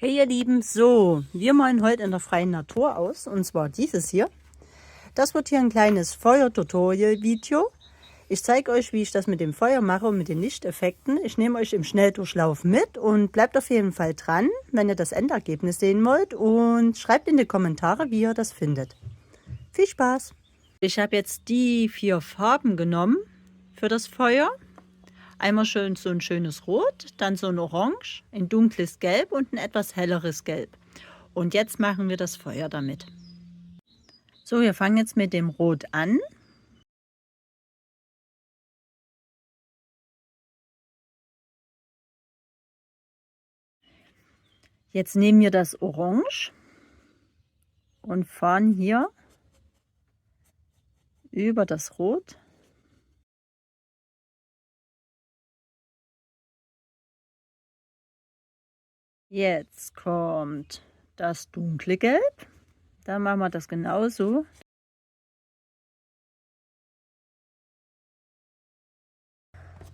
Hey ihr Lieben, so, wir malen heute in der freien Natur aus, und zwar dieses hier. Das wird hier ein kleines Feuer-Tutorial-Video. Ich zeige euch, wie ich das mit dem Feuer mache und mit den Lichteffekten. Ich nehme euch im Schnelldurchlauf mit und bleibt auf jeden Fall dran, wenn ihr das Endergebnis sehen wollt, und schreibt in die Kommentare, wie ihr das findet. Viel Spaß! Ich habe jetzt die 4 Farben genommen für das Feuer. Einmal schön so ein schönes Rot, dann so ein Orange, ein dunkles Gelb und ein etwas helleres Gelb. Und jetzt machen wir das Feuer damit. So, wir fangen jetzt mit dem Rot an. Jetzt nehmen wir das Orange und fahren hier über das Rot. Jetzt kommt das dunkle Gelb. Da machen wir das genauso.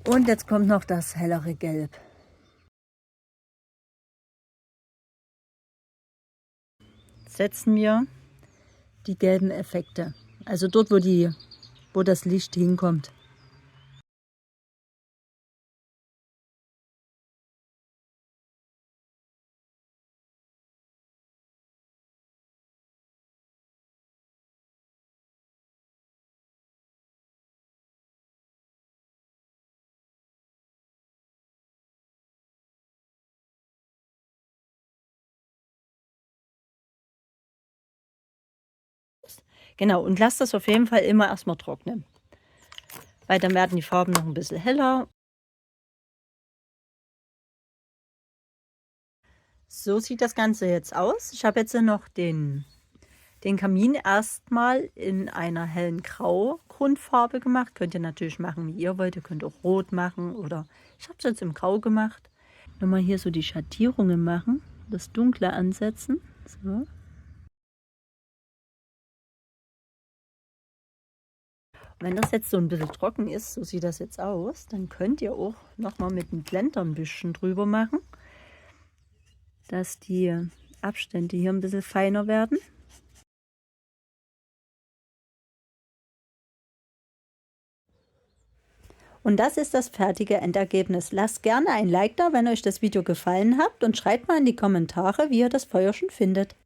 Und jetzt kommt noch das hellere Gelb. Jetzt setzen wir die gelben Effekte, also dort, wo das Licht hinkommt. Genau, und lasst das auf jeden Fall immer erstmal trocknen, weil dann werden die Farben noch ein bisschen heller. So sieht das Ganze jetzt aus. Ich habe jetzt noch den Kamin erstmal in einer hellen Grau-Grundfarbe gemacht. Könnt ihr natürlich machen, wie ihr wollt. Ihr könnt auch rot machen, oder ich habe es jetzt im Grau gemacht. Nochmal hier so die Schattierungen machen, das Dunkle ansetzen. So. Wenn das jetzt so ein bisschen trocken ist, so sieht das jetzt aus, dann könnt ihr auch nochmal mit dem Blender ein bisschen drüber machen, dass die Abstände hier ein bisschen feiner werden. Und das ist das fertige Endergebnis. Lasst gerne ein Like da, wenn euch das Video gefallen hat, und schreibt mal in die Kommentare, wie ihr das Feuer schon findet.